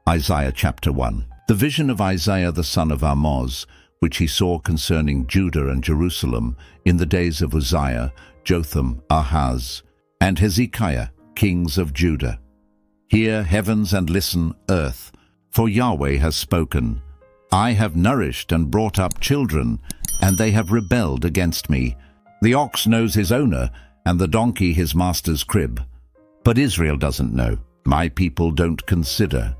Isaiah chapter 1. The vision of Isaiah the son of Amoz, which he saw concerning Judah and Jerusalem in the days of Uzziah, Jotham, Ahaz, and Hezekiah, kings of Judah. Hear, heavens, and listen, earth, for Yahweh has spoken. I have nourished and brought up children, and they have rebelled against me. The ox knows his owner, and the donkey his master's crib. But Israel doesn't know. My people don't consider.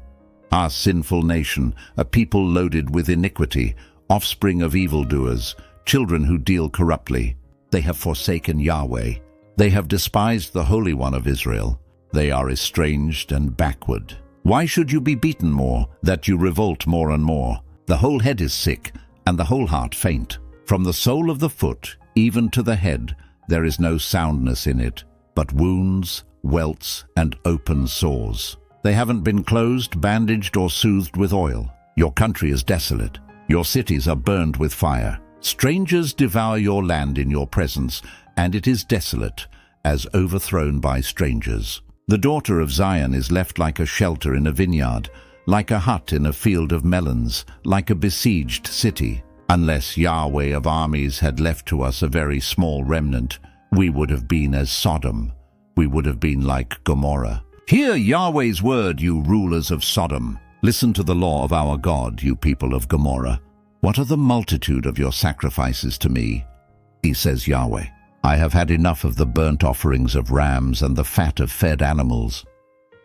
Our sinful nation, a people loaded with iniquity, offspring of evildoers, children who deal corruptly. They have forsaken Yahweh. They have despised the Holy One of Israel. They are estranged and backward. Why should you be beaten more, that you revolt more and more? The whole head is sick, and the whole heart faint. From the sole of the foot, even to the head, there is no soundness in it, but wounds, welts, and open sores. They haven't been closed, bandaged, or soothed with oil. Your country is desolate. Your cities are burned with fire. Strangers devour your land in your presence, and it is desolate, as overthrown by strangers. The daughter of Zion is left like a shelter in a vineyard, like a hut in a field of melons, like a besieged city. Unless Yahweh of armies had left to us a very small remnant, we would have been as Sodom. We would have been like Gomorrah. Hear Yahweh's word, you rulers of Sodom. Listen to the law of our God, you people of Gomorrah. What are the multitude of your sacrifices to me? He says Yahweh. I have had enough of the burnt offerings of rams and the fat of fed animals.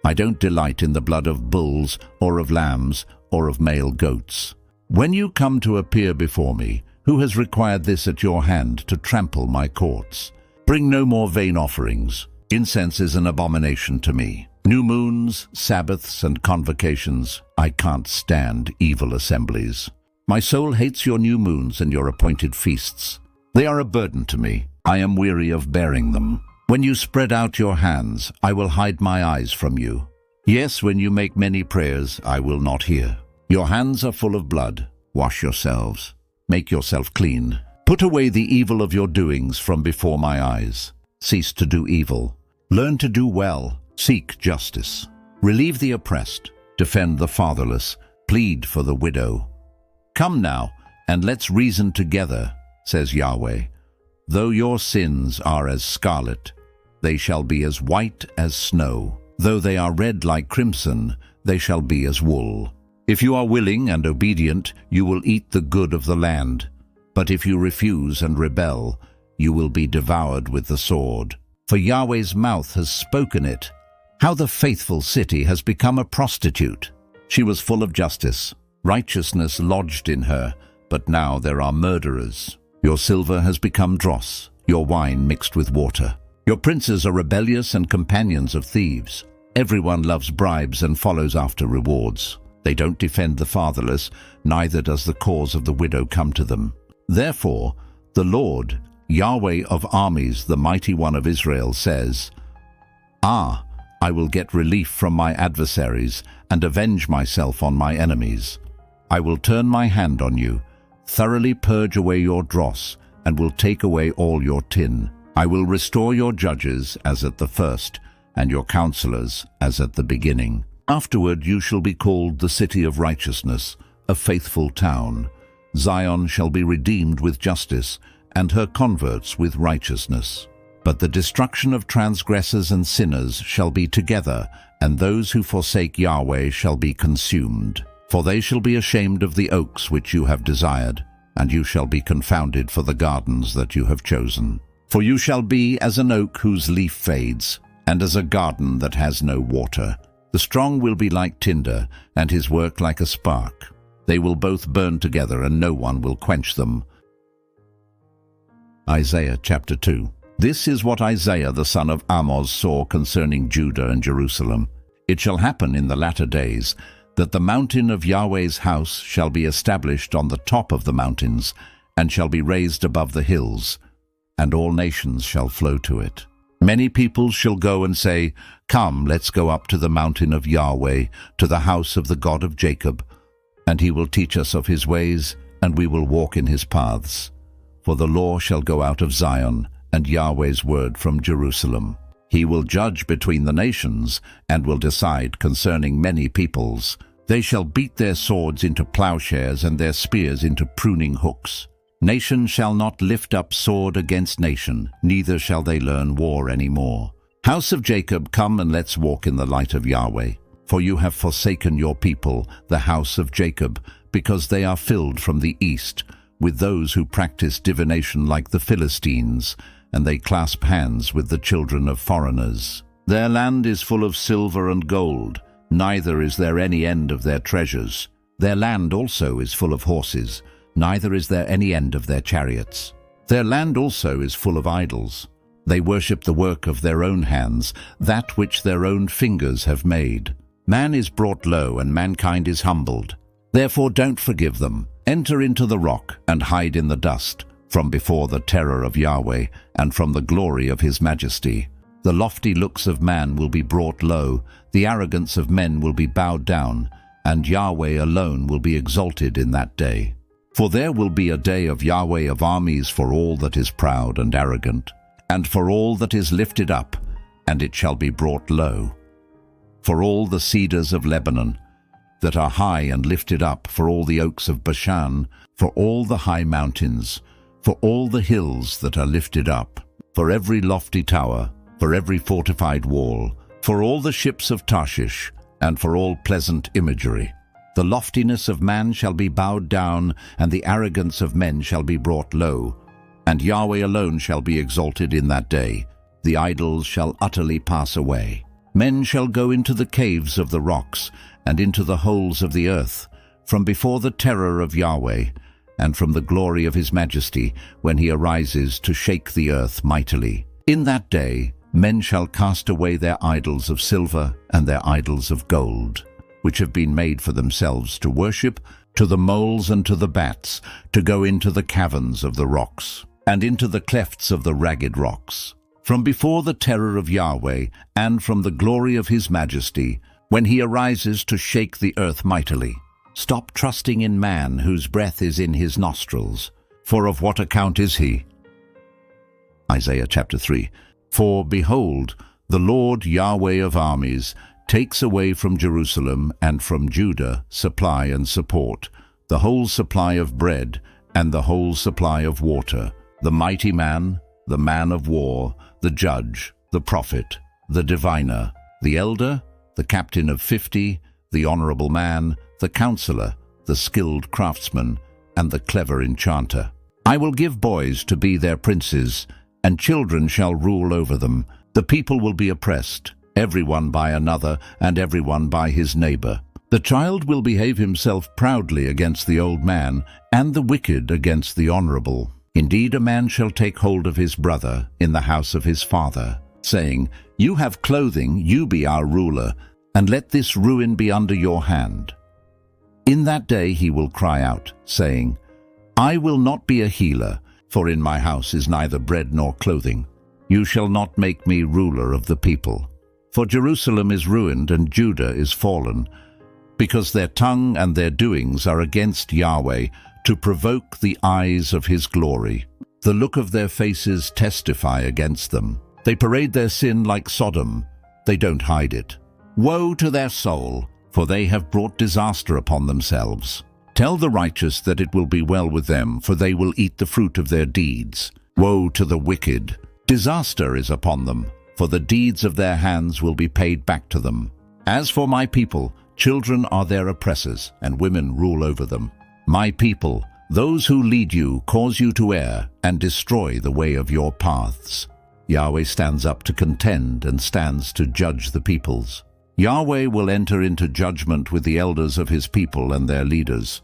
I don't delight in the blood of bulls or of lambs or of male goats. When you come to appear before me, who has required this at your hand to trample my courts? Bring no more vain offerings. Incense is an abomination to me. New moons, Sabbaths, and convocations. I can't stand evil assemblies. My soul hates your new moons and your appointed feasts. They are a burden to me. I am weary of bearing them. When you spread out your hands, I will hide my eyes from you. Yes, when you make many prayers, I will not hear. Your hands are full of blood. Wash yourselves. Make yourself clean. Put away the evil of your doings from before my eyes. Cease to do evil. Learn to do well. Seek justice. Relieve the oppressed. Defend the fatherless. Plead for the widow. Come now, and let's reason together, says Yahweh. Though your sins are as scarlet, they shall be as white as snow. Though they are red like crimson, they shall be as wool. If you are willing and obedient, you will eat the good of the land. But if you refuse and rebel, you will be devoured with the sword. For Yahweh's mouth has spoken it. How the faithful city has become a prostitute. She was full of justice. Righteousness lodged in her, but now there are murderers. Your silver has become dross, your wine mixed with water. Your princes are rebellious and companions of thieves. Everyone loves bribes and follows after rewards. They don't defend the fatherless, neither does the cause of the widow come to them. Therefore, the Lord, Yahweh of armies, the mighty one of Israel, says, I will get relief from my adversaries and avenge myself on my enemies. I will turn my hand on you, thoroughly purge away your dross, and will take away all your tin. I will restore your judges as at the first, and your counselors as at the beginning. Afterward you shall be called the city of righteousness, a faithful town. Zion shall be redeemed with justice, and her converts with righteousness. But the destruction of transgressors and sinners shall be together, and those who forsake Yahweh shall be consumed. For they shall be ashamed of the oaks which you have desired, and you shall be confounded for the gardens that you have chosen. For you shall be as an oak whose leaf fades, and as a garden that has no water. The strong will be like tinder, and his work like a spark. They will both burn together, and no one will quench them. Isaiah chapter 2. This is what Isaiah the son of Amoz saw concerning Judah and Jerusalem. It shall happen in the latter days that the mountain of Yahweh's house shall be established on the top of the mountains, and shall be raised above the hills, and all nations shall flow to it. Many peoples shall go and say, Come, let's go up to the mountain of Yahweh, to the house of the God of Jacob, and he will teach us of his ways, and we will walk in his paths. For the law shall go out of Zion, and Yahweh's word from Jerusalem. He will judge between the nations, and will decide concerning many peoples. They shall beat their swords into plowshares and their spears into pruning hooks. Nation shall not lift up sword against nation, neither shall they learn war any more. House of Jacob, come and let's walk in the light of Yahweh. For you have forsaken your people, the house of Jacob, because they are filled from the east with those who practice divination like the Philistines, and they clasp hands with the children of foreigners. Their land is full of silver and gold, neither is there any end of their treasures. Their land also is full of horses, neither is there any end of their chariots. Their land also is full of idols. They worship the work of their own hands, that which their own fingers have made. Man is brought low and mankind is humbled. Therefore don't forgive them. Enter into the rock and hide in the dust, from before the terror of Yahweh and from the glory of his majesty. The lofty looks of man will be brought low, the arrogance of men will be bowed down, and Yahweh alone will be exalted in that day. For there will be a day of Yahweh of armies for all that is proud and arrogant, and for all that is lifted up, and it shall be brought low. For all the cedars of Lebanon, that are high and lifted up, for all the oaks of Bashan, for all the high mountains, for all the hills that are lifted up, for every lofty tower, for every fortified wall, for all the ships of Tarshish, and for all pleasant imagery. The loftiness of man shall be bowed down, and the arrogance of men shall be brought low, and Yahweh alone shall be exalted in that day. The idols shall utterly pass away. Men shall go into the caves of the rocks, and into the holes of the earth, from before the terror of Yahweh, and from the glory of his majesty, when he arises to shake the earth mightily. In that day men shall cast away their idols of silver and their idols of gold, which have been made for themselves to worship, to the moles and to the bats, to go into the caverns of the rocks, and into the clefts of the ragged rocks. From before the terror of Yahweh, and from the glory of his majesty, when he arises to shake the earth mightily. Stop trusting in man, whose breath is in his nostrils. For of what account is he? Isaiah chapter 3. For behold, the Lord Yahweh of armies takes away from Jerusalem and from Judah supply and support, the whole supply of bread and the whole supply of water, the mighty man, the man of war, the judge, the prophet, the diviner, the elder, the captain of 50, the honorable man, the counselor, the skilled craftsman, and the clever enchanter. I will give boys to be their princes, and children shall rule over them. The people will be oppressed, everyone by another, and everyone by his neighbor. The child will behave himself proudly against the old man, and the wicked against the honorable. Indeed, a man shall take hold of his brother in the house of his father, saying, You have clothing, you be our ruler, and let this ruin be under your hand. In that day he will cry out, saying, I will not be a healer, for in my house is neither bread nor clothing. You shall not make me ruler of the people. For Jerusalem is ruined and Judah is fallen, because their tongue and their doings are against Yahweh, to provoke the eyes of his glory. The look of their faces testify against them. They parade their sin like Sodom. They don't hide it. Woe to their soul, for they have brought disaster upon themselves. Tell the righteous that it will be well with them, for they will eat the fruit of their deeds. Woe to the wicked! Disaster is upon them, for the deeds of their hands will be paid back to them. As for my people, children are their oppressors, and women rule over them. My people, those who lead you cause you to err and destroy the way of your paths. Yahweh stands up to contend and stands to judge the peoples. Yahweh will enter into judgment with the elders of his people and their leaders.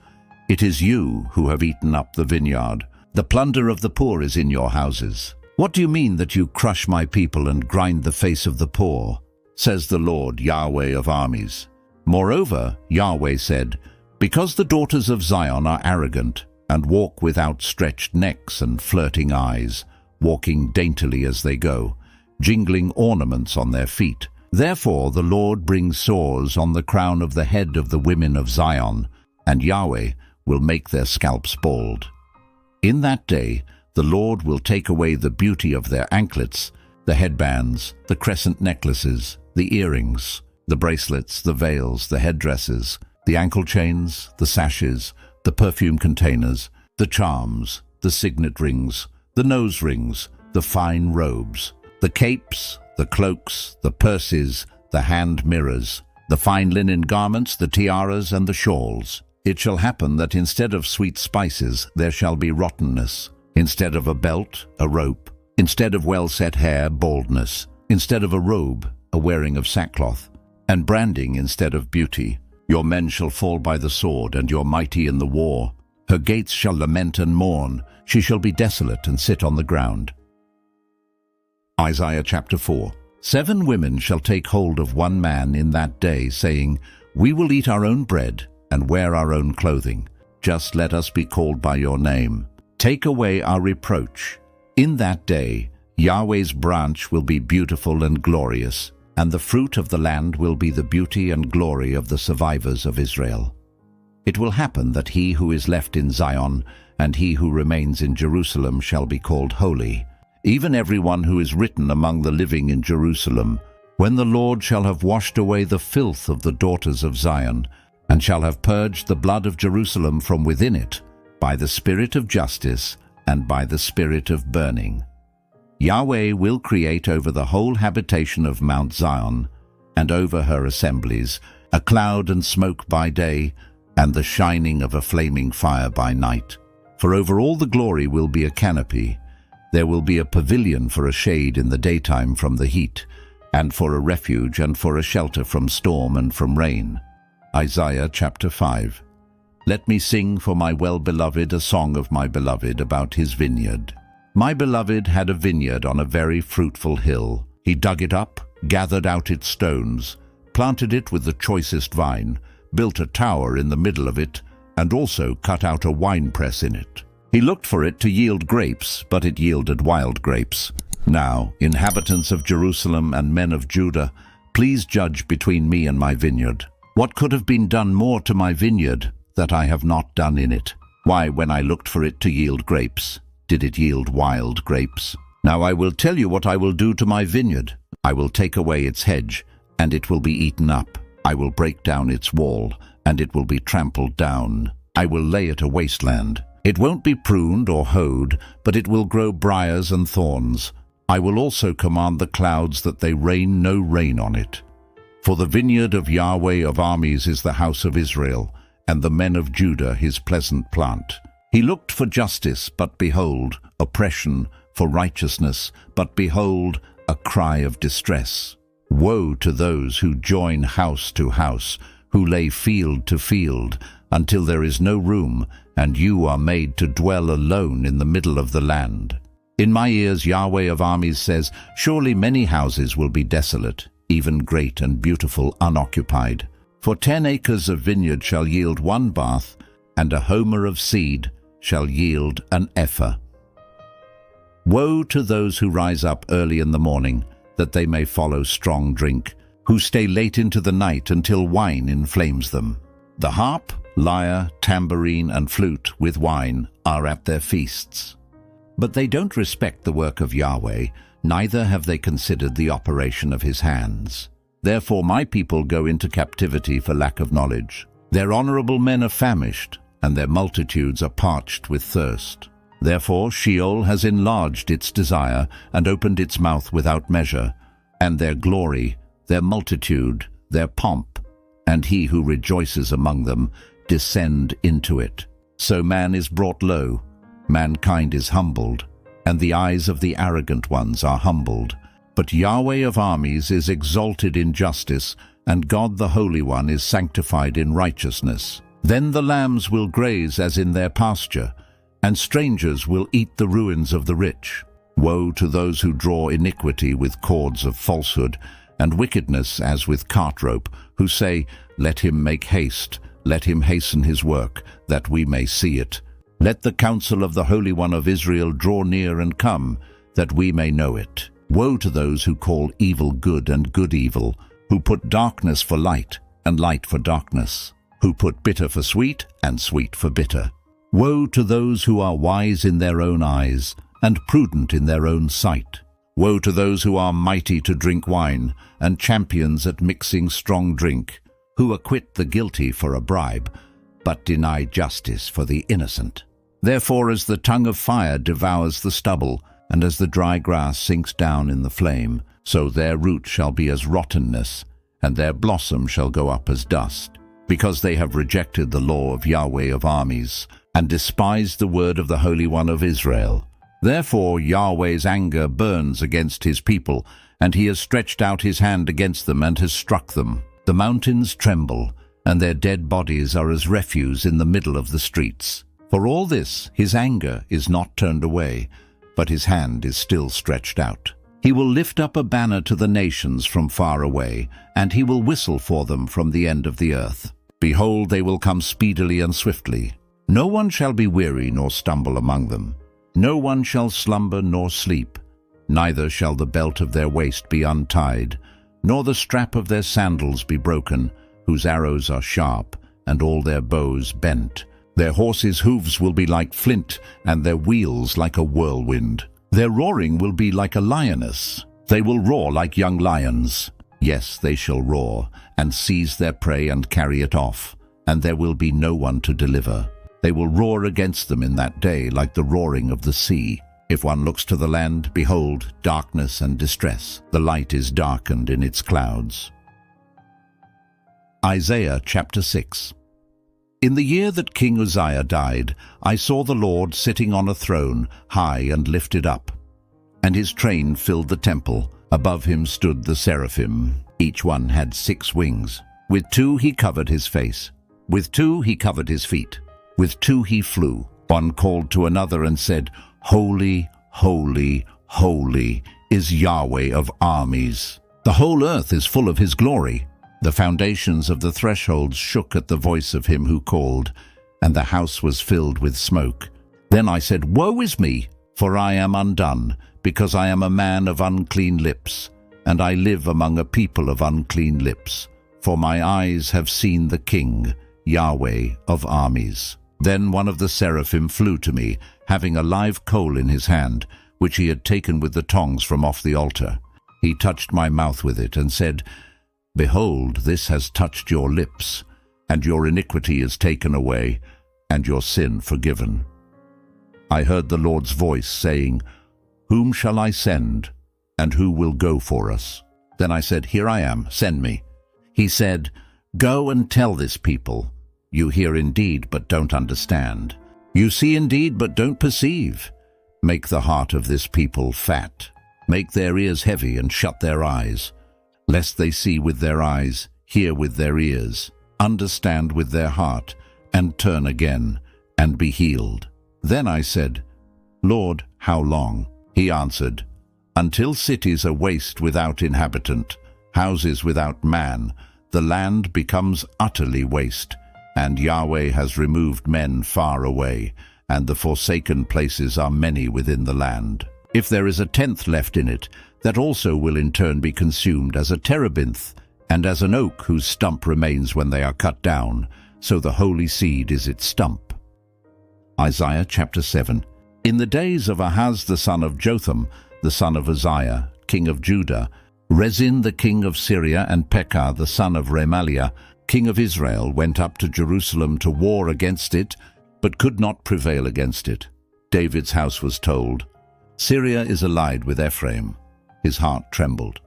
It is you who have eaten up the vineyard. The plunder of the poor is in your houses. What do you mean that you crush my people and grind the face of the poor? Says the Lord, Yahweh of armies. Moreover, Yahweh said, Because the daughters of Zion are arrogant, and walk with outstretched necks and flirting eyes, walking daintily as they go, jingling ornaments on their feet. Therefore the Lord brings sores on the crown of the head of the women of Zion, and Yahweh will make their scalps bald. In that day the Lord will take away the beauty of their anklets, the headbands, the crescent necklaces, the earrings, the bracelets, the veils, the headdresses, the ankle chains, the sashes, the perfume containers, the charms, the signet rings, the nose rings, the fine robes, the capes, the cloaks, the purses, the hand mirrors, the fine linen garments, the tiaras, and the shawls. It shall happen that instead of sweet spices there shall be rottenness, instead of a belt, a rope, instead of well-set hair, baldness, instead of a robe, a wearing of sackcloth, and branding instead of beauty. Your men shall fall by the sword, and your mighty in the war. Her gates shall lament and mourn. She shall be desolate and sit on the ground. Isaiah chapter 4. 7 women shall take hold of one man in that day, saying, We will eat our own bread and wear our own clothing. Just let us be called by your name. Take away our reproach. In that day, Yahweh's branch will be beautiful and glorious, and the fruit of the land will be the beauty and glory of the survivors of Israel. It will happen that he who is left in Zion and he who remains in Jerusalem shall be called holy, even everyone who is written among the living in Jerusalem, when the Lord shall have washed away the filth of the daughters of Zion, and shall have purged the blood of Jerusalem from within it, by the spirit of justice and by the spirit of burning. Yahweh will create over the whole habitation of Mount Zion, and over her assemblies, a cloud and smoke by day, and the shining of a flaming fire by night. For over all the glory will be a canopy. There will be a pavilion for a shade in the daytime from the heat, and for a refuge and for a shelter from storm and from rain. Isaiah chapter 5. Let me sing for my well-beloved a song of my beloved about his vineyard. My beloved had a vineyard on a very fruitful hill. He dug it up, gathered out its stones, planted it with the choicest vine, built a tower in the middle of it, and also cut out a winepress in it. He looked for it to yield grapes, but it yielded wild grapes. Now, inhabitants of Jerusalem and men of Judah, please judge between me and my vineyard. What could have been done more to my vineyard that I have not done in it? Why, when I looked for it to yield grapes, did it yield wild grapes? Now I will tell you what I will do to my vineyard. I will take away its hedge, and it will be eaten up. I will break down its wall, and it will be trampled down. I will lay it a wasteland. It won't be pruned or hoed, but it will grow briars and thorns. I will also command the clouds that they rain no rain on it. For the vineyard of Yahweh of armies is the house of Israel, and the men of Judah his pleasant plant. He looked for justice, but behold, oppression, for righteousness, but behold, a cry of distress. Woe to those who join house to house, who lay field to field, until there is no room, and you are made to dwell alone in the middle of the land. In my ears Yahweh of armies says, Surely many houses will be desolate, even great and beautiful unoccupied. For 10 acres of vineyard shall yield 1 bath, and a homer of seed shall yield an ephah. Woe to those who rise up early in the morning, that they may follow strong drink, who stay late into the night until wine inflames them. The harp, lyre, tambourine, and flute with wine are at their feasts. But they don't respect the work of Yahweh, neither have they considered the operation of his hands. Therefore my people go into captivity for lack of knowledge. Their honorable men are famished, and their multitudes are parched with thirst. Therefore Sheol has enlarged its desire, and opened its mouth without measure, and their glory, their multitude, their pomp, and he who rejoices among them, descend into it. So man is brought low, mankind is humbled, and the eyes of the arrogant ones are humbled. But Yahweh of armies is exalted in justice, and God the Holy One is sanctified in righteousness. Then the lambs will graze as in their pasture, and strangers will eat the ruins of the rich. Woe to those who draw iniquity with cords of falsehood, and wickedness as with cart rope, who say, Let him make haste, let him hasten his work, that we may see it. Let the counsel of the Holy One of Israel draw near and come, that we may know it. Woe to those who call evil good and good evil, who put darkness for light and light for darkness, who put bitter for sweet and sweet for bitter. Woe to those who are wise in their own eyes and prudent in their own sight. Woe to those who are mighty to drink wine and champions at mixing strong drink, who acquit the guilty for a bribe, but deny justice for the innocent. Therefore, as the tongue of fire devours the stubble, and as the dry grass sinks down in the flame, so their root shall be as rottenness, and their blossom shall go up as dust, because they have rejected the law of Yahweh of armies, and despised the word of the Holy One of Israel. Therefore Yahweh's anger burns against his people, and he has stretched out his hand against them and has struck them. The mountains tremble, and their dead bodies are as refuse in the middle of the streets. For all this his anger is not turned away, but his hand is still stretched out. He will lift up a banner to the nations from far away, and he will whistle for them from the end of the earth. Behold, they will come speedily and swiftly. No one shall be weary nor stumble among them. No one shall slumber nor sleep. Neither shall the belt of their waist be untied, nor the strap of their sandals be broken, whose arrows are sharp, and all their bows bent. Their horses' hoofs will be like flint, and their wheels like a whirlwind. Their roaring will be like a lioness. They will roar like young lions. Yes, they shall roar, and seize their prey and carry it off, and there will be no one to deliver. They will roar against them in that day like the roaring of the sea. If one looks to the land, behold, darkness and distress. The light is darkened in its clouds. Isaiah chapter 6. In the year that King Uzziah died, I saw the Lord sitting on a throne, high and lifted up, and his train filled the temple. Above him stood the seraphim. Each one had 6 wings. With 2 he covered his face. With 2 he covered his feet. With 2 he flew. One called to another and said, Holy, holy, holy is Yahweh of armies. The whole earth is full of his glory. The foundations of the thresholds shook at the voice of him who called, and the house was filled with smoke. Then I said, Woe is me, for I am undone, because I am a man of unclean lips, and I live among a people of unclean lips. For my eyes have seen the King, Yahweh of armies. Then one of the seraphim flew to me, having a live coal in his hand, which he had taken with the tongs from off the altar. He touched my mouth with it and said, Behold, this has touched your lips, and your iniquity is taken away, and your sin forgiven. I heard the Lord's voice saying, Whom shall I send, and who will go for us? Then I said, Here I am, send me. He said, Go and tell this people, You hear indeed, but don't understand. You see indeed, but don't perceive. Make the heart of this people fat. Make their ears heavy and shut their eyes, lest they see with their eyes, hear with their ears, understand with their heart, and turn again, and be healed. Then I said, Lord, how long? He answered, Until cities are waste without inhabitant, houses without man, the land becomes utterly waste, and Yahweh has removed men far away, and the forsaken places are many within the land. If there is a 10th left in it, that also will in turn be consumed as a terebinth, and as an oak whose stump remains when they are cut down, so the holy seed is its stump. Isaiah chapter 7. In the days of Ahaz the son of Jotham, the son of Uzziah, king of Judah, Rezin the king of Syria and Pekah the son of Remaliah, king of Israel, went up to Jerusalem to war against it, but could not prevail against it. David's house was told, Syria is allied with Ephraim. His heart trembled,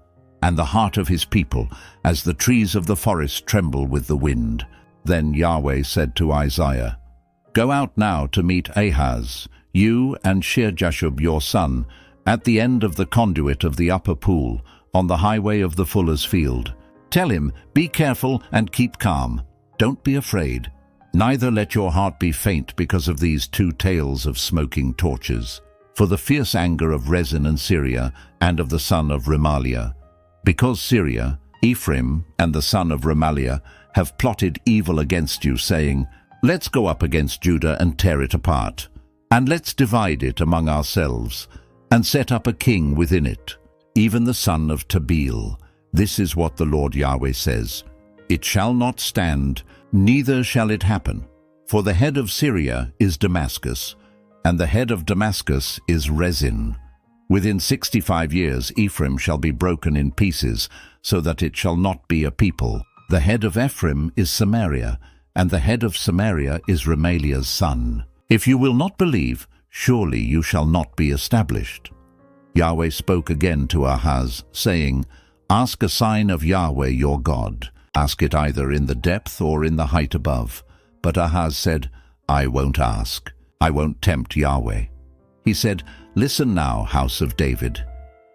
and the heart of his people, as the trees of the forest tremble with the wind. Then Yahweh said to Isaiah, Go out now to meet Ahaz, you and Shear-Jashub your son, at the end of the conduit of the upper pool, on the highway of the fuller's field. Tell him, Be careful and keep calm. Don't be afraid. Neither let your heart be faint because of these 2 tales of smoking torches. For the fierce anger of Rezin and Syria, and of the son of Remaliah. Because Syria, Ephraim, and the son of Remaliah have plotted evil against you, saying, Let's go up against Judah and tear it apart, and let's divide it among ourselves, and set up a king within it, even the son of Tabeel. This is what the Lord Yahweh says, It shall not stand, neither shall it happen. For the head of Syria is Damascus, and the head of Damascus is Rezin. Within 65 years Ephraim shall be broken in pieces, so that it shall not be a people. The head of Ephraim is Samaria, and the head of Samaria is Remaliah's son. If you will not believe, surely you shall not be established. Yahweh spoke again to Ahaz, saying, Ask a sign of Yahweh your God. Ask it either in the depth or in the height above. But Ahaz said, I won't ask. I won't tempt Yahweh. He said, Listen now, house of David.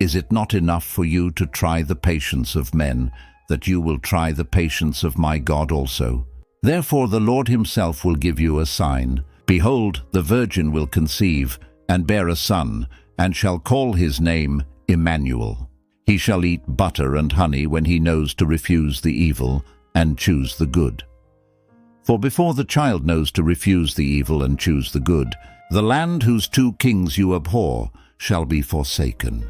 Is it not enough for you to try the patience of men, that you will try the patience of my God also? Therefore the Lord himself will give you a sign. Behold, the virgin will conceive, and bear a son, and shall call his name Emmanuel. He shall eat butter and honey when he knows to refuse the evil and choose the good. For before the child knows to refuse the evil and choose the good, the land whose 2 kings you abhor shall be forsaken.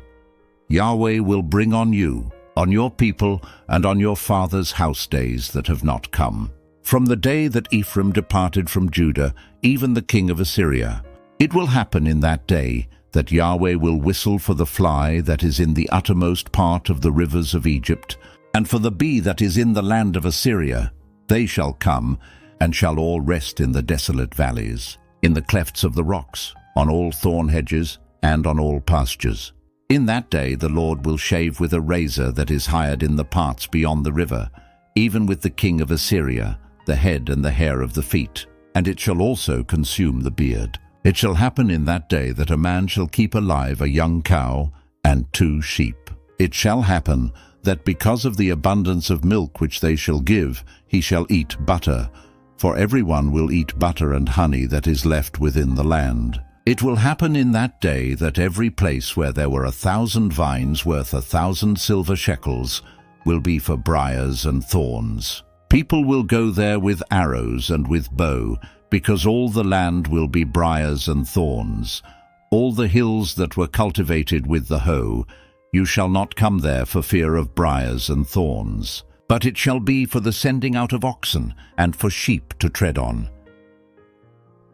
Yahweh will bring on you, on your people, and on your fathers' house days that have not come. From the day that Ephraim departed from Judah, even the king of Assyria. It will happen in that day that Yahweh will whistle for the fly that is in the uttermost part of the rivers of Egypt, and for the bee that is in the land of Assyria. They shall come, and shall all rest in the desolate valleys, in the clefts of the rocks, on all thorn hedges, and on all pastures. In that day the Lord will shave with a razor that is hired in the parts beyond the river, even with the king of Assyria, the head and the hair of the feet, and it shall also consume the beard. It shall happen in that day that a man shall keep alive a young cow and 2 sheep. It shall happen that because of the abundance of milk which they shall give, he shall eat butter, for everyone will eat butter and honey that is left within the land. It will happen in that day that every place where there were 1,000 vines worth 1,000 silver shekels will be for briars and thorns. People will go there with arrows and with bow, because all the land will be briars and thorns. All the hills that were cultivated with the hoe, you shall not come there for fear of briars and thorns. But it shall be for the sending out of oxen, and for sheep to tread on.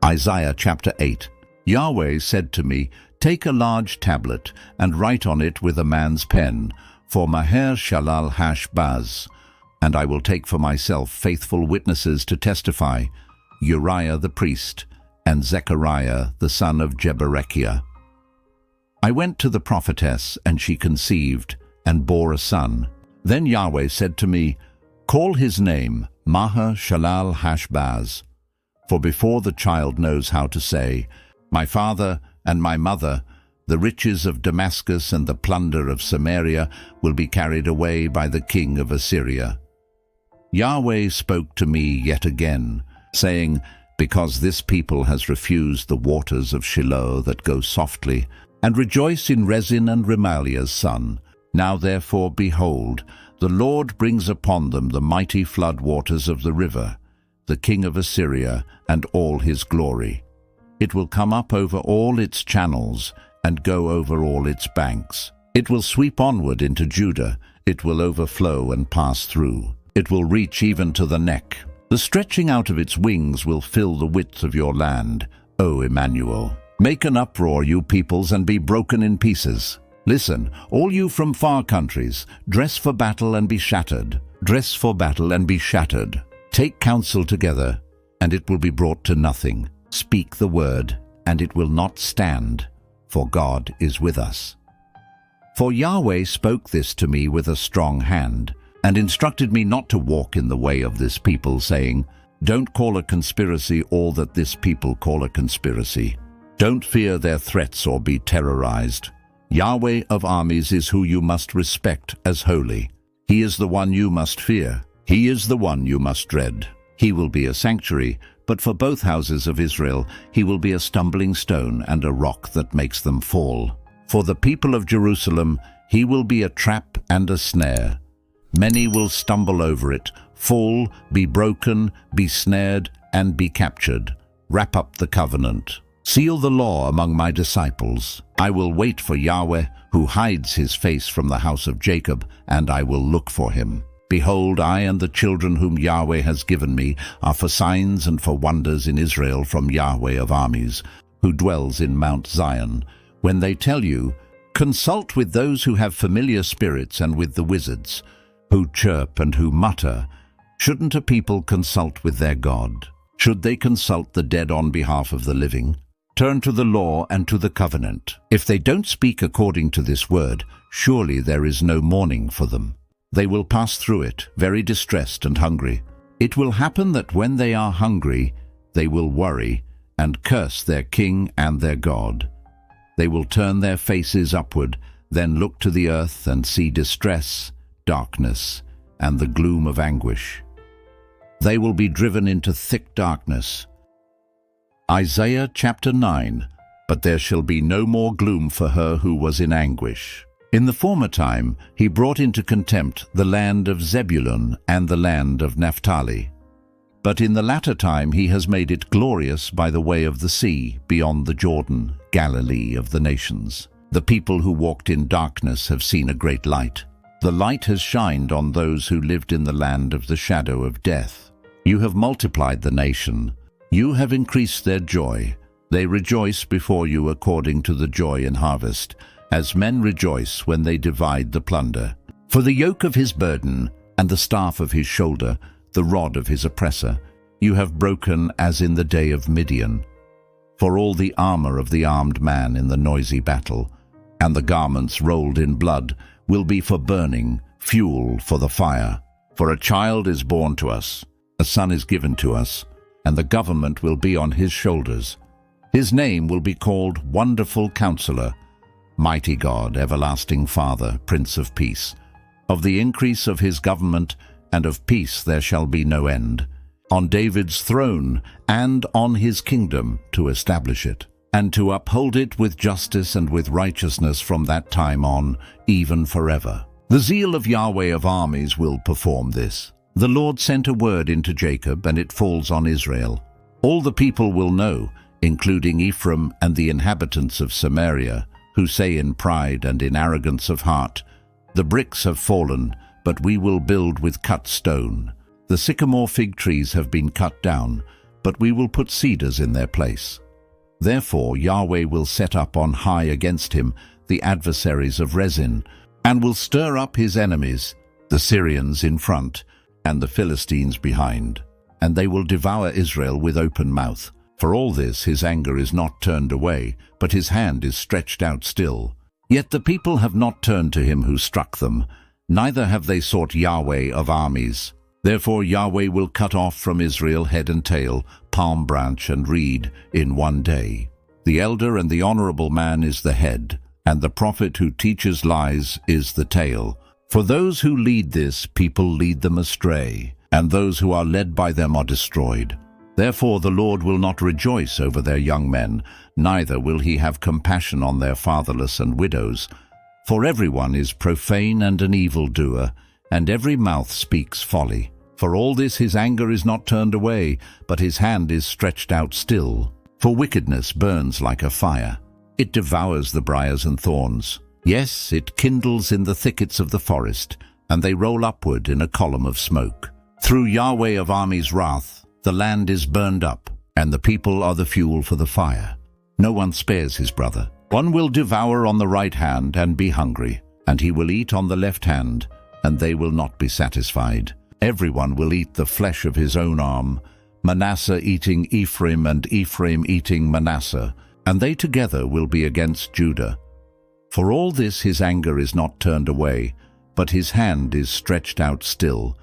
Isaiah chapter 8. Yahweh said to me, Take a large tablet, and write on it with a man's pen, for Maher Shalal Hashbaz, and I will take for myself faithful witnesses to testify, Uriah the priest, and Zechariah the son of Jeberechiah. I went to the prophetess, and she conceived, and bore a son. Then Yahweh said to me, Call his name Maher Shalal Hashbaz, for before the child knows how to say, My father and my mother, the riches of Damascus and the plunder of Samaria will be carried away by the king of Assyria. Yahweh spoke to me yet again, saying, Because this people has refused the waters of Shiloh that go softly, and rejoice in Rezin and Remaliah's son. Now therefore, behold, the Lord brings upon them the mighty flood waters of the river, the king of Assyria, and all his glory. It will come up over all its channels, and go over all its banks. It will sweep onward into Judah, it will overflow and pass through. It will reach even to the neck. The stretching out of its wings will fill the width of your land, O Emmanuel. Make an uproar, you peoples, and be broken in pieces. Listen, all you from far countries, dress for battle and be shattered. Dress for battle and be shattered. Take counsel together, and it will be brought to nothing. Speak the word, and it will not stand, for God is with us. For Yahweh spoke this to me with a strong hand, and instructed me not to walk in the way of this people, saying, Don't call a conspiracy all that this people call a conspiracy. Don't fear their threats or be terrorized. Yahweh of armies is who you must respect as holy. He is the one you must fear. He is the one you must dread. He will be a sanctuary, but for both houses of Israel he will be a stumbling stone and a rock that makes them fall. For the people of Jerusalem he will be a trap and a snare. Many will stumble over it, fall, be broken, be snared, and be captured. Wrap up the covenant. Seal the law among my disciples. I will wait for Yahweh, who hides his face from the house of Jacob, and I will look for him. Behold, I and the children whom Yahweh has given me are for signs and for wonders in Israel from Yahweh of armies, who dwells in Mount Zion. When they tell you, Consult with those who have familiar spirits and with the wizards, who chirp and who mutter, Shouldn't a people consult with their God? Should they consult the dead on behalf of the living? Turn to the law and to the covenant. If they don't speak according to this word, surely there is no mourning for them. They will pass through it, very distressed and hungry. It will happen that when they are hungry, they will worry and curse their king and their God. They will turn their faces upward, then look to the earth and see distress, darkness, and the gloom of anguish. They will be driven into thick darkness. Isaiah chapter 9. But there shall be no more gloom for her who was in anguish. In the former time he brought into contempt the land of Zebulun and the land of Naphtali. But in the latter time he has made it glorious by the way of the sea, beyond the Jordan, Galilee of the nations. The people who walked in darkness have seen a great light. The light has shined on those who lived in the land of the shadow of death. You have multiplied the nation. You have increased their joy. They rejoice before you according to the joy in harvest, as men rejoice when they divide the plunder. For the yoke of his burden and the staff of his shoulder, the rod of his oppressor, you have broken as in the day of Midian. For all the armor of the armed man in the noisy battle, and the garments rolled in blood, will be for burning, fuel for the fire. For a child is born to us, a son is given to us, and the government will be on his shoulders. His name will be called Wonderful Counselor, Mighty God, Everlasting Father, Prince of Peace. Of the increase of his government and of peace there shall be no end, on David's throne and on his kingdom, to establish it, and to uphold it with justice and with righteousness from that time on, even forever. The zeal of Yahweh of armies will perform this. The Lord sent a word into Jacob, and it falls on Israel. All the people will know, including Ephraim and the inhabitants of Samaria, who say in pride and in arrogance of heart, "The bricks have fallen, but we will build with cut stone. The sycamore fig trees have been cut down, but we will put cedars in their place." Therefore Yahweh will set up on high against him the adversaries of Rezin, and will stir up his enemies, the Syrians in front, and the Philistines behind. And they will devour Israel with open mouth. For all this his anger is not turned away, but his hand is stretched out still. Yet the people have not turned to him who struck them, neither have they sought Yahweh of armies. Therefore Yahweh will cut off from Israel head and tail, palm branch and reed, in one day. The elder and the honorable man is the head, and the prophet who teaches lies is the tail. For those who lead this people lead them astray, and those who are led by them are destroyed. Therefore the Lord will not rejoice over their young men, neither will he have compassion on their fatherless and widows. For everyone is profane and an evildoer, and every mouth speaks folly. For all this his anger is not turned away, but his hand is stretched out still. For wickedness burns like a fire. It devours the briars and thorns. Yes, it kindles in the thickets of the forest, and they roll upward in a column of smoke. Through Yahweh of armies' wrath, the land is burned up, and the people are the fuel for the fire. No one spares his brother. One will devour on the right hand and be hungry, and he will eat on the left hand, and they will not be satisfied. Everyone will eat the flesh of his own arm, Manasseh eating Ephraim and Ephraim eating Manasseh, and they together will be against Judah. For all this his anger is not turned away, but his hand is stretched out still.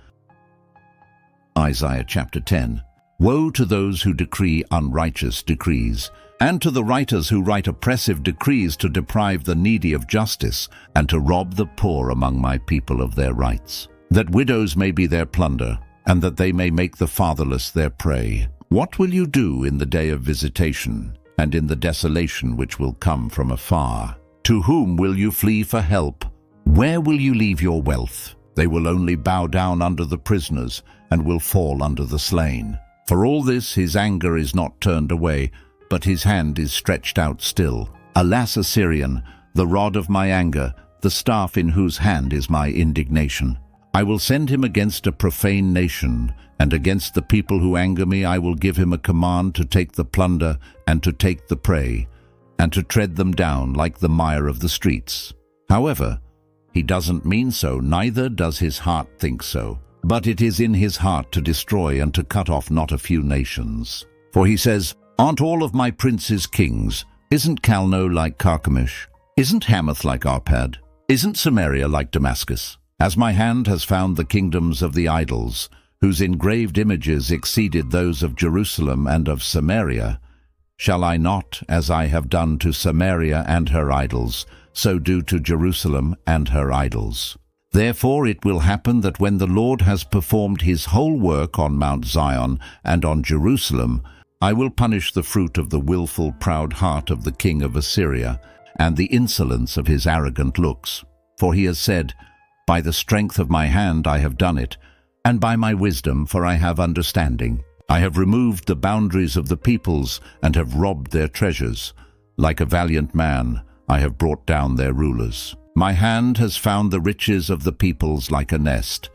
Isaiah chapter 10. Woe to those who decree unrighteous decrees, and to the writers who write oppressive decrees to deprive the needy of justice, and to rob the poor among my people of their rights, that widows may be their plunder, and that they may make the fatherless their prey. What will you do in the day of visitation, and in the desolation which will come from afar? To whom will you flee for help? Where will you leave your wealth? They will only bow down under the prisoners, and will fall under the slain. For all this his anger is not turned away, but his hand is stretched out still. Alas, Assyrian, the rod of my anger, the staff in whose hand is my indignation. I will send him against a profane nation, and against the people who anger me I will give him a command to take the plunder and to take the prey, and to tread them down like the mire of the streets. However, he doesn't mean so, neither does his heart think so. but it is in his heart to destroy and to cut off not a few nations. For he says, aren't all of my princes kings? Isn't Calno like Carchemish? Isn't Hamath like Arpad? Isn't Samaria like Damascus? As my hand has found the kingdoms of the idols, whose engraved images exceeded those of Jerusalem and of Samaria, shall I not, as I have done to Samaria and her idols, so do to Jerusalem and her idols? Therefore it will happen that when the Lord has performed his whole work on Mount Zion and on Jerusalem, I will punish the fruit of the willful, proud heart of the king of Assyria, and the insolence of his arrogant looks. For he has said, by the strength of my hand I have done it, and by my wisdom, for I have understanding. I have removed the boundaries of the peoples, and have robbed their treasures. Like a valiant man, I have brought down their rulers. My hand has found the riches of the peoples like a nest,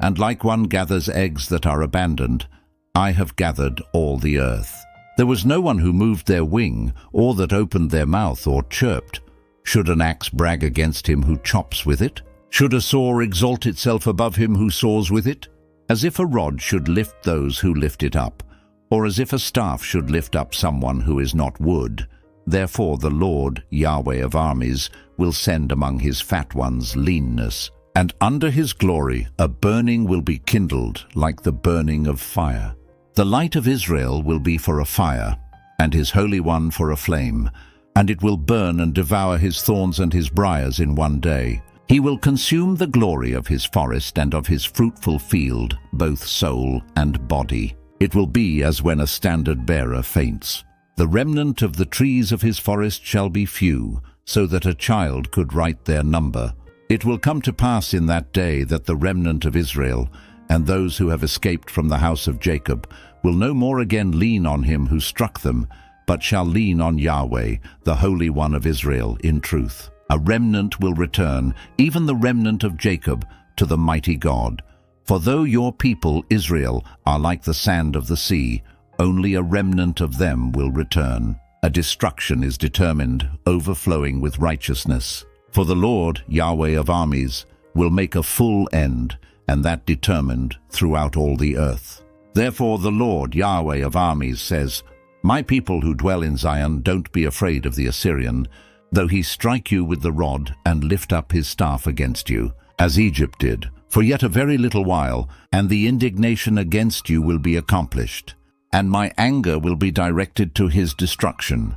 and like one gathers eggs that are abandoned, I have gathered all the earth. There was no one who moved their wing, or that opened their mouth or chirped. Should an axe brag against him who chops with it? Should a saw exalt itself above him who saws with it? As if a rod should lift those who lift it up, or as if a staff should lift up someone who is not wood. Therefore the Lord, Yahweh of armies, will send among his fat ones leanness, and under his glory a burning will be kindled like the burning of fire. The light of Israel will be for a fire, and his Holy One for a flame, and it will burn and devour his thorns and his briars in one day. He will consume the glory of his forest and of his fruitful field, both soul and body. It will be as when a standard-bearer faints. The remnant of the trees of his forest shall be few, so that a child could write their number. It will come to pass in that day that the remnant of Israel, and those who have escaped from the house of Jacob, will no more again lean on him who struck them, but shall lean on Yahweh, the Holy One of Israel, in truth. A remnant will return, even the remnant of Jacob, to the mighty God. For though your people, Israel, are like the sand of the sea, only a remnant of them will return. A destruction is determined, overflowing with righteousness. For the Lord, Yahweh of armies, will make a full end, and that determined throughout all the earth. Therefore the Lord, Yahweh of armies, says, my people who dwell in Zion, don't be afraid of the Assyrian, though he strike you with the rod and lift up his staff against you, as Egypt did. For yet a very little while, and the indignation against you will be accomplished, and my anger will be directed to his destruction.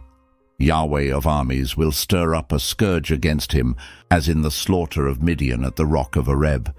Yahweh of armies will stir up a scourge against him, as in the slaughter of Midian at the rock of Oreb.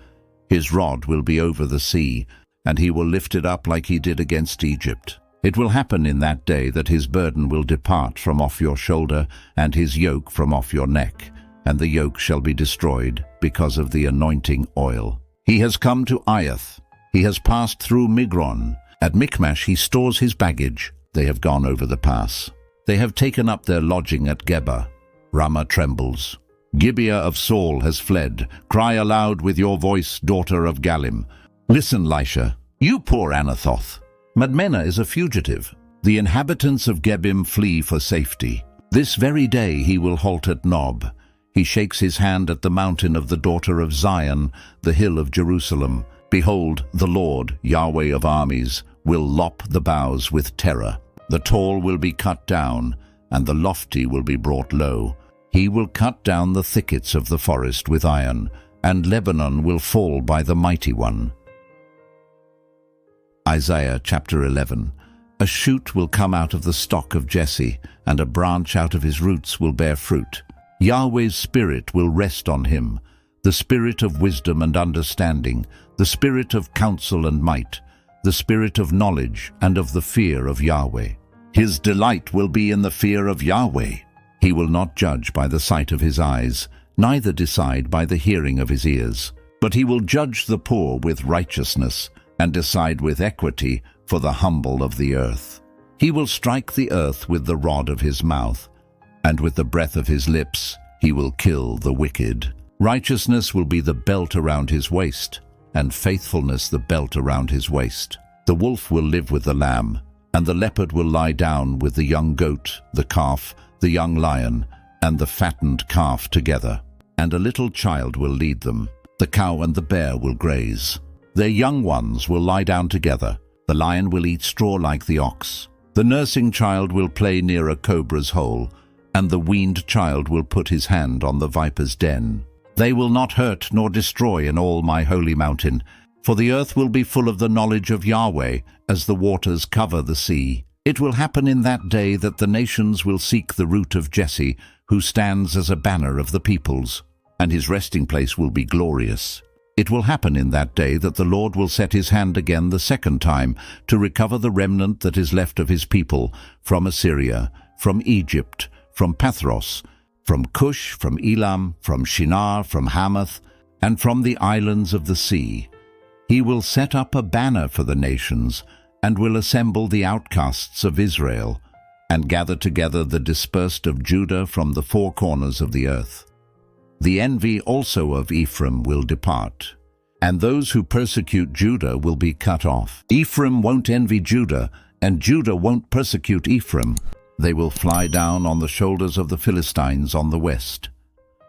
His rod will be over the sea, and he will lift it up like he did against Egypt. It will happen in that day that his burden will depart from off your shoulder, and his yoke from off your neck, and the yoke shall be destroyed because of the anointing oil. He has come to Aiath. He has passed through Migron. At Michmash he stores his baggage. They have gone over the pass. They have taken up their lodging at Geba. Ramah trembles. Gibeah of Saul has fled. Cry aloud with your voice, daughter of Galim. Listen, Lisha, you poor Anathoth. Madmenah is a fugitive. The inhabitants of Gebim flee for safety. This very day he will halt at Nob. He shakes his hand at the mountain of the daughter of Zion, the hill of Jerusalem. Behold, the Lord, Yahweh of armies, will lop the boughs with terror. The tall will be cut down, and the lofty will be brought low. He will cut down the thickets of the forest with iron, and Lebanon will fall by the mighty one. Isaiah chapter 11. A shoot will come out of the stock of Jesse, and a branch out of his roots will bear fruit. Yahweh's spirit will rest on him, the spirit of wisdom and understanding, the spirit of counsel and might, the spirit of knowledge and of the fear of Yahweh. His delight will be in the fear of Yahweh. He will not judge by the sight of his eyes, neither decide by the hearing of his ears, but he will judge the poor with righteousness, and decide with equity for the humble of the earth. He will strike the earth with the rod of his mouth, and with the breath of his lips he will kill the wicked. Righteousness will be the belt around his waist, and faithfulness the belt around his waist. The wolf will live with the lamb, and the leopard will lie down with the young goat, the calf, the young lion, and the fattened calf together, and a little child will lead them. The cow and the bear will graze. Their young ones will lie down together. The lion will eat straw like the ox. The nursing child will play near a cobra's hole, and the weaned child will put his hand on the viper's den. They will not hurt nor destroy in all my holy mountain, for the earth will be full of the knowledge of Yahweh as the waters cover the sea. It will happen in that day that the nations will seek the root of Jesse, who stands as a banner of the peoples, and his resting place will be glorious. It will happen in that day that the Lord will set his hand again the second time to recover the remnant that is left of his people from Assyria, from Egypt, from Pathros, from Cush, from Elam, from Shinar, from Hamath, and from the islands of the sea. He will set up a banner for the nations, and will assemble the outcasts of Israel, and gather together the dispersed of Judah from the four corners of the earth. The envy also of Ephraim will depart, and those who persecute Judah will be cut off. Ephraim won't envy Judah, and Judah won't persecute Ephraim. They will fly down on the shoulders of the Philistines on the west.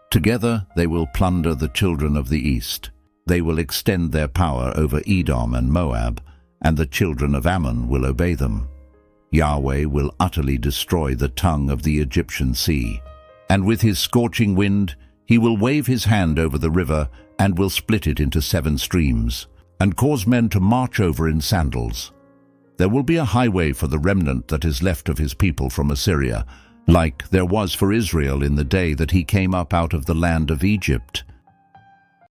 Together they will plunder the children of the east. They will extend their power over Edom and Moab, and the children of Ammon will obey them. Yahweh will utterly destroy the tongue of the Egyptian sea, and with his scorching wind he will wave his hand over the river and will split it into 7 streams, and cause men to march over in sandals. There will be a highway for the remnant that is left of his people from Assyria, like there was for Israel in the day that he came up out of the land of Egypt.